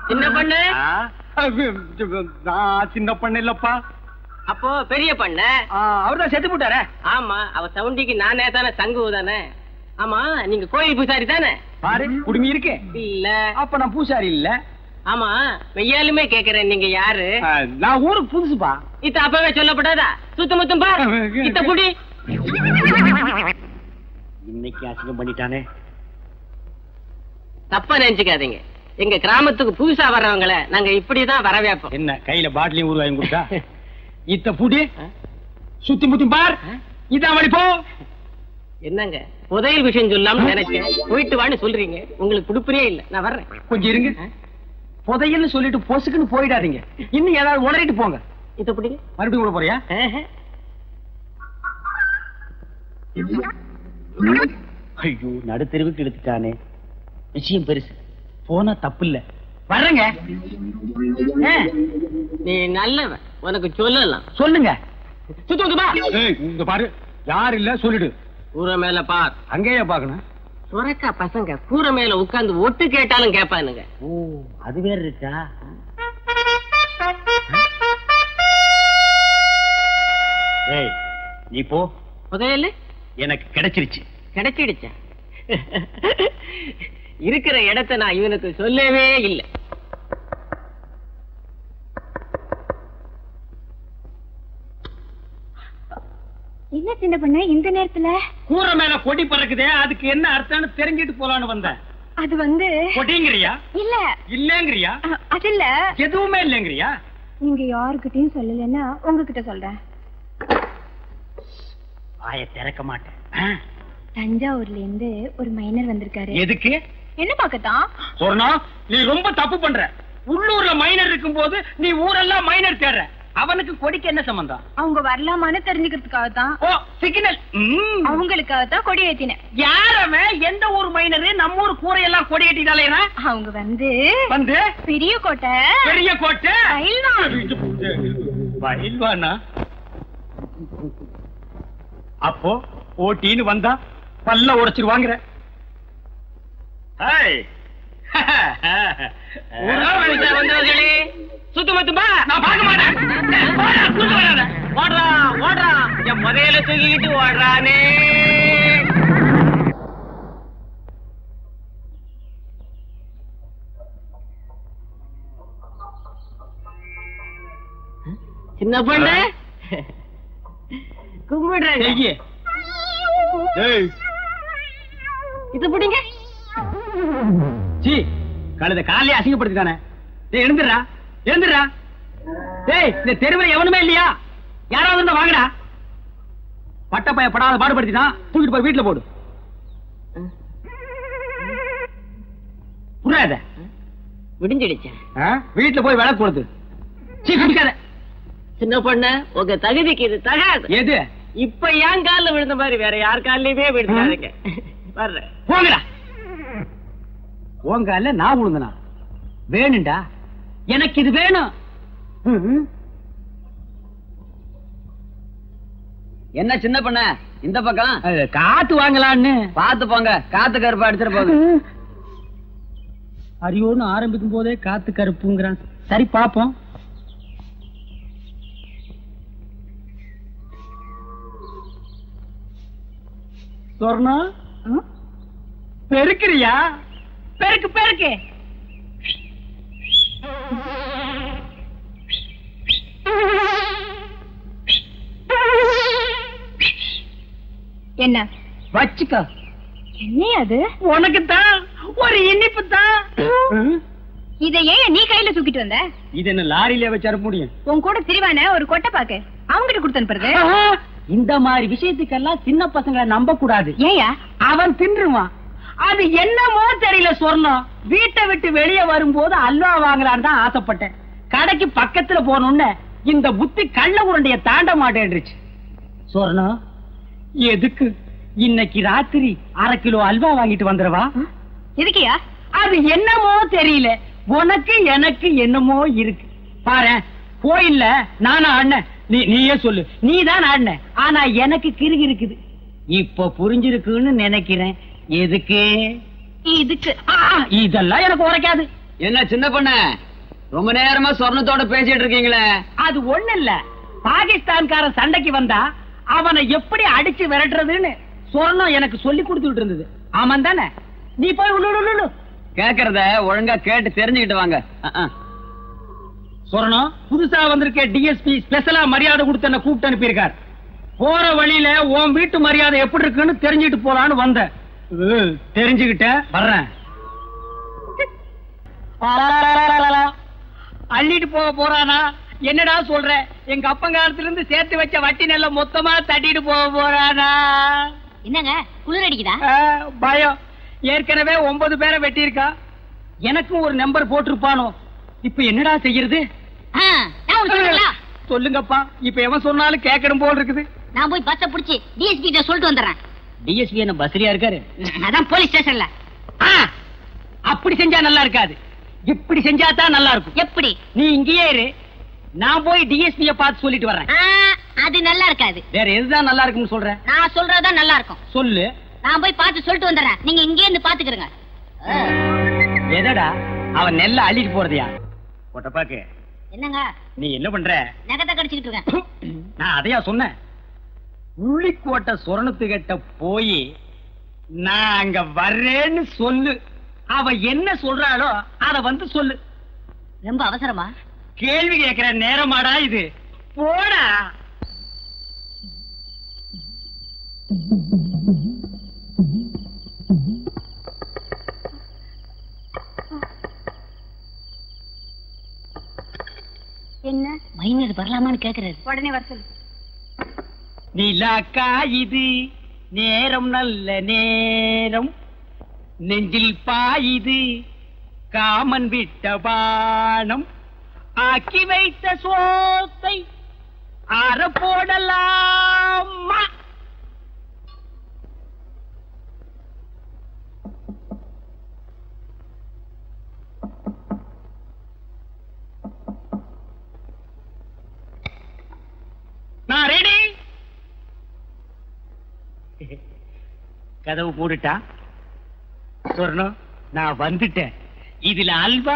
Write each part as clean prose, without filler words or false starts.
சின்ன பண்ணு சின்ன பண்ண இல்லப்பா. அப்போ பெரிய பண்ண அவர்தான் செத்து போட்டாரே. ஆமா, அவ சவுண்டிக்கு நானே தானே தங்கு தானே. ஆமா, நீங்க கோயில் பூசாரி தானே? பாரு குடுமி இருக்கு. இல்ல, அப்ப நான் பூசாரி இல்ல. ஆமா, மெய்யாலுமே கேக்குறேன், நீங்க யாரு? நான் ஊருக்கு புதுசுப்பா. இத்த அப்பவே சொல்லப்படாதா? சுத்த முத்தம் பாரு, இத்த புடி. இன்னைக்கு அசிங்கம் பண்ணிட்டானே. தப்பா நினைச்சுக்காதீங்க, எங்க கிராமத்துக்கு புதுசா வர்றவங்கள நாங்க இப்படிதான் வரவேப்போம். என்ன கையில பாட்டிலையும் ஊறுகாயும் கொடுத்தா? இத்த புடி, சுத்தி முத்தி பார், இதான் வழி போ. என்னங்க புதையல் விஷயம் சொல்லாம நினைச்சேன், போயிட்டு வான்னு சொல்றீங்க. உங்களுக்கு குடுப்பறியே இல்ல, நான் வர்றேன். கொஞ்சம் இருங்க. புதையல்னு சொல்லிட்டு பொசுக்குன்னு போயிடாதீங்க. இன்னும் ஏதாவது உளறிட்டு போங்க. இத புடிங்க. மறுபடியும் கூட போறியா? ஐயோ, நடுத்தெருவுக்கு எடுத்துட்டானே. விஷயம் பெருசு, போனா தப்பு இல்ல. வர்றேங்க. நீ நல்லவன், உனக்கு சொல்லலாம். சொல்லுங்க. சுத்தமா இங்க பாரு, யார் இல்ல சொல்லிடு. கூரை மேல பார். அங்கேயே பாக்கணும். சுரக்கா பசங்க கூரை மேல உட்கார்ந்து ஒட்டு கேட்டாலும் கேட்பானுங்க. ஓ, அது வேற இருக்கா? ஏய், நீ போ. புதையல் எனக்கு கிடைச்சிருச்சு. கிடைச்சிடுச்சா? இருக்கிற இடத்தை நான் இவனுக்கு சொல்லவே இல்லை. என்ன சின்ன பண்ண இந்த நேரத்துல? கூரை மேல கொடி பறக்குதே, அதுக்கு என்ன அர்த்தம்னு தெரிஞ்சிட்டு போலான்னு வந்தேன். அது வந்து கொடிங்கறியா? இல்ல இல்லங்கறியா? அது இல்ல, எதுவுமே இல்லங்கறியா? நீங்க யாருக்கிட்டையும் சொல்லலன்னா உங்ககிட்ட சொல்றேன். வாயை திறக்க மாட்டேன். தஞ்சாவூர்ல இருந்து ஒரு மைனர் வந்திருக்காரு. எதுக்கு? என்ன பார்க்கத்தான். சொன்னா நீ ரொம்ப தப்பு பண்ற. உள்ளூர்ல மைனர் இருக்கும் போது நீ ஊரெல்லாம் மைனர் தேடுற. அவனுக்கு கொடிக்கு என்ன சம்பந்தம்? அவங்க வரலாமான்னு தெரிஞ்சுக்கிறதுக்காக தான். ஓ, சிக்னல். அவங்களுக்காக தான் கொடி ஏத்தினேன். யாரவன்? எந்த ஊர் மைனரு? நம்ம ஊர் கூரையெல்லாம் கொடி ஏத்திட்டாலே. அவங்க வந்து பெரிய கோட்டை. பெரிய கோட்டை பயில்வானா? அப்போ ஓட்டின்னு வந்தா பல்ல உடைச்சிருவாங்கிற. வந்தவர்களே, சுத்தமத்துமா நான் பார்க்க மாட்டேன். ஓடுறா ஓடுறா, என் முதல தூக்கிட்டு ஓடுறானே. சின்ன பொண்ணு கும்பிடுறேன். இது பிடிங்க. கழுத காலையே அசிங்கப்படுத்திட்டானே. எழுந்துடுறா எழுந்துடுறா. டேய், இந்த தெருவில் எவனுமே இல்லையா? யாராவது வாங்கடா. பட்டப்பைய படாத பாடுபடுத்திட்டான், தூக்கிட்டு போய் வீட்டுல போடு. புரியாத? விடிஞ்சிடுச்சேன். வீட்டுல போய் விளக்கு கொடுத்து குடிக்காத. சின்ன பொண்ணு, உங்க தகுதிக்கு இது தகாது. எது? இப்ப என் காலில் விழுந்த மாதிரி வேற யார் காலிலுமே விழுந்தாருங்க. வர்றேன், போங்கடா. உங்க கால நான் விழுந்தனா? வேணும்டா, எனக்கு இது வேணும். என்ன சின்ன பண்ண இந்த பக்கம்? காத்து வாங்கலான்னு. பாத்து போங்க, காத்து கருப்பா அடிச்சிட போகுது. அரியோன்னு ஆரம்பிக்கும் போதே காத்து கருப்புங்கிறான். சரி பாப்போம். சொர்ணா, பெருக்கிறியா? பெருக்கு பெருக்கு. என்ன வச்சுக்க. என்ன அது? உனக்குத்தான் ஒரு இனிப்பு தான். இதை ஏன் நீ கையில தூக்கிட்டு வந்த? இது என்ன லாரியில வச்சு முடியும்? உன் கூட திரிவான ஒரு கொட்டை பாக்க அவங்கிட்ட கொடுத்து அனுப்புறது. இந்த மாதிரி விஷயத்துக்கெல்லாம் சின்ன பசங்களை நம்ப கூடாது. ஏயா? அவன் தின்றுவான். அது என்னமோ தெரியல. சொர்ணம் வீட்டை விட்டு வெளியே வரும்போது அல்வா வாங்கலான்னு தான் ஆசைப்பட்டேன். கடைக்கு பக்கத்துல போனோன்னு இந்த புத்தி கள்ள உருண்டைய தாண்ட மாட்டேன்றுச்சு. சொர்ணம், எதுக்கு இன்னைக்கு ராத்திரி 1/2 கிலோ அல்வா வாங்கிட்டு வந்துடவா? எதுக்கியா? அது என்னமோ தெரியல, உனக்கு எனக்கு என்னமோ இருக்கு. பாரு, கோயில்ல நானா ஆடினேன், நீயே சொல்லு. நீதான் ஆடின, ஆனா எனக்கு கிறுகி இருக்குது. இப்ப புரிஞ்சிருக்குன்னு நினைக்கிறேன். எதுக்கு? இதுக்கு இதெல்லாம் எனக்கு உரைக்காது. என்ன சின்ன பொண்ண ரொம்ப நேரமா சொர்ணத்தோட பேசிட்டு இருக்கீங்களே? அது ஒண்ணு இல்ல, பாகிஸ்தான்காரன் சண்டைக்கு வந்தா அவனை எப்படி அடிச்சு விரட்டுறதுன்னு சொர்ணம் எனக்கு சொல்லி கொடுத்துட்டு இருந்தது. ஆமா தானே? நீ போய் உள்ளு. கேக்குறத ஒழுங்கா கேட்டு தெரிஞ்சுக்கிட்டு வாங்க. சொர்ணம் புதுசா வந்திருக்க டிஎஸ்பி ஸ்பெஷலா மரியாதை கொடுத்து என்ன கூப்பிட்டு அனுப்பியிருக்கார். போற வழியில உன் வீட்டு மரியாதை எப்படி இருக்குன்னு தெரிஞ்சுட்டு போலான்னு வந்த. தெரிஞ்சுக்கிட்ட வர்றேன். அள்ளிட்டு போக போறானா? என்னடா சொல்ற? எங்க அப்பங்காலத்துல இருந்து சேர்த்து வச்ச வட்டி நெல்ல மொத்தமா தட்டிட்டு போக போறானா? என்னங்க குளிர் அடிக்குதா? பயம். ஏற்கனவே 9 பேரை வெட்டியிருக்கா. எனக்கும் ஒரு நம்பர் போட்டிருப்பானோ. இப்ப என்னடா செய்யறது? சொல்லுங்கப்பா. இப்ப எவன் சொன்னாலும் கேட்கணும் போல் இருக்குது. நான் போய் பஸ்ஸ புடிச்சு டிஎஸ்பி கிட்ட சொல்லிட்டு வந்துடுறேன். டிஎஸ்பி என்ன பஸ்ரியா இருக்காரு? அதான் போலீஸ் ஸ்டேஷன்ல. அப்படி செஞ்சா நல்லா இருக்காது, இப்படி செஞ்சா தான் நல்லா இருக்கும். எப்படி? நீ இங்கேயே இரு, நான் போய் டிஎஸ்பிய பார்த்து சொல்லிட்டு வர்றேன். அது நல்லா இருக்காது. வேற எதுதான் நல்லா இருக்குன்னு சொல்றேன்? நான் சொல்றதுதான் நல்லா இருக்கும். சொல்லு. நான் போய் பார்த்து சொல்லிட்டு வந்துடுறேன். நீங்க இங்கே இருந்து பாத்துக்கிறங்க. எதடா அவன் நெல்ல அள்ளிட்டு போறதையா? ஒட்டப்பாக்கு என்னங்க நீ என்ன பண்ற? நகத்தை கடிச்சுக்கிட்டு இருக்கேன். நான் அதையா சொன்னேன். உள்ளிக்கோட்டை சொரணத்துக்கிட்ட போய் நான் அங்க வர்றேன்னு சொல்லு. அவ என்ன சொல்றாளோ அத வந்து சொல்லு. ரொம்ப அவசரமா? கேள்வி கேட்கிற நேரமாடா இது? போடா. என்ன மைனர் வரலாமான்னு கேக்குறாரு. உடனே வர சொல்லு. நிலாக்கா இது நேரம் நல்ல நேரம், நெஞ்சில் பாயுது காமன் விட்ட பானம், ஆக்கி வைத்த சோத்தை ஆற போடலாமா? நான் ரெடி. கதவு போட்டுட்டா? சொர்ணம் நான் வந்துட்டேன். இதுல அல்வா,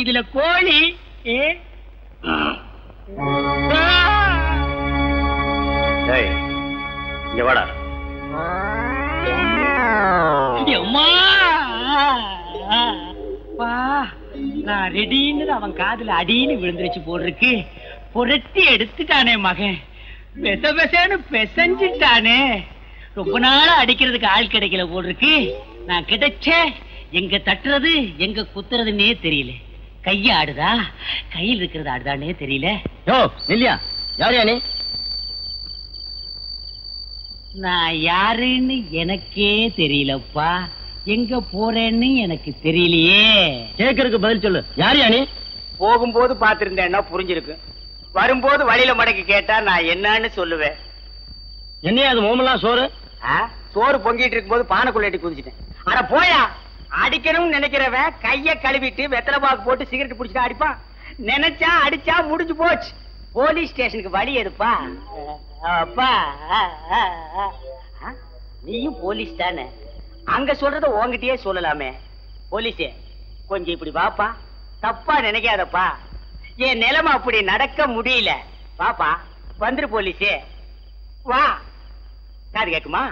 இதுல கோழி. இங்க வாடா. நான் ரெடின்னு அவன் காதுல அடின்னு விழுந்துருச்சு போட்டிருக்கு. புரட்டி எடுத்துட்டானே மகன், பெச பெசன்னு பெசஞ்சிட்டானே. ரொம்ப நாளா அடிக்கிறதுக்கு ஆள் கிடைக்கல போட்டிருக்கு. நான் கிடைச்ச எங்க தட்டுறது எங்க குத்துறதுன்னே தெரியல. கைய ஆடுதா கையில் இருக்கிறது ஆடுதானே தெரியல. இல்லையா? யார் யானே? நான் யாருன்னு எனக்கே தெரியலப்பா. எங்க போறேன்னு எனக்கு தெரியலையே. கேக்குறதுக்கு பதில் சொல்லு. யார் யானே? போகும்போது பாத்திருந்தேன்னா புரிஞ்சிருக்கு. வரும்போது வழியில மடக்கி கேட்டா நான் என்னன்னு சொல்லுவேன். என்னையா அது மோமெல்லாம் சோறு? சோறு பொங்கிட்டு இருக்கும் போது பானைக்குள்ள எட்டி குதிச்சிட்டேன். ஆனா போயா, அடிக்கணும்னு நினைக்கிறவன் கைய கழுவிட்டு வெத்தலை பாக்கு போட்டு சிகரெட் பிடிச்சிட்டு அடிப்பான். நினைச்சா அடிச்சா முடிஞ்சு போச்சு. போலீஸ் ஸ்டேஷனுக்கு வழி எடுப்பா. அப்பா நீயும் போலீஸ் தானே? அங்க சொல்றத உன்கிட்டயே சொல்லலாமே. போலீஸே கொஞ்சம் இப்படி வாப்பா. தப்பா நினைக்காதப்பா. என் நிலைமை அப்படி நடக்க முடியல. பாப்பா வந்துரு போலீஸே. வா. காது கேக்குமா?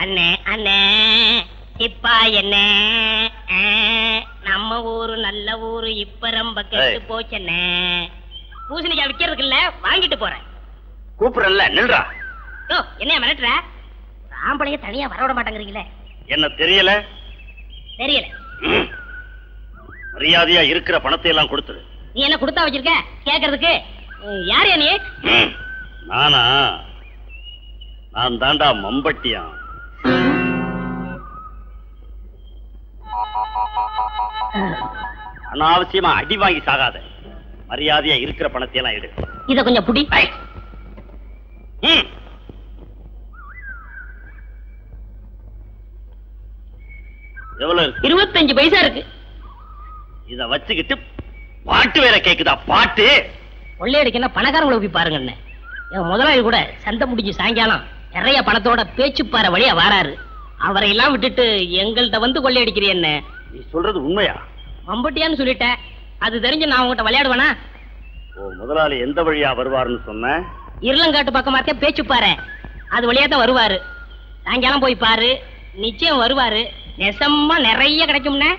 அண்ணே அண்ணே இப்பா என்ன நம்ம ஊரு நல்ல ஊரு இப்ப ரொம்ப கெட்டு போச்சண்ணே. பூசணிக்காய் விக்கிறதுக்கு இல்ல, வாங்கிட்டு போறேன். கூப்பிடல நில்றா. என்ன மிரட்டுற? ஆம்பளைய தனியா வரவிட மாட்டேங்கிறீங்களே. என்ன தெரியல? தெரியல. மரியாதையா இருக்கிற பணத்தை எல்லாம் கொடுத்துரு. நீ என்ன கொடுத்தா வச்சிருக்க கேக்குறதுக்கு? யாரு நீ? நானா? நான் தாண்டா மம்பட்டியா. அனாவசியமா அடி வாங்கி சாகாத. மரியாதையா இருக்கிற பணத்தை எல்லாம் எடு. இத கொஞ்சம் புடி. எவ்வளவு இருக்கு? 25 பைசா இருக்கு. இத வச்சுக்கிட்டு பாட்டு வேற கேக்குதா? பாட்டு கொள்ளையடிக்கன்னா பணக்காரங்களை போய் பாருங்கண்ணே. என் முதலாளி கூட சந்தை முடிஞ்சு சாயங்காலம் நிறைய பணத்தோட பேச்சுப்பாறை வழியா வாராரு. அவரை எல்லாம் விட்டுட்டு எங்கள்கிட்ட வந்து கொள்ளையடிக்கிறீ. நீ சொல்றது உண்மையா? மம்பட்டியான்னு சொல்லிட்டேன். அது தெரிஞ்சு நான் உங்ககிட்ட விளையாடுவேனா? முதலாளி எந்த வழியா வருவாருன்னு சொன்ன? இருளங்காட்டு பக்கமாத்தே பேச்சுப்பாறை, அது வழியா தான் வருவாரு. சாயங்காலம் போய் பாரு, நிச்சயம் வருவாரு. நெசமா நிறைய கிடைக்கும்னே.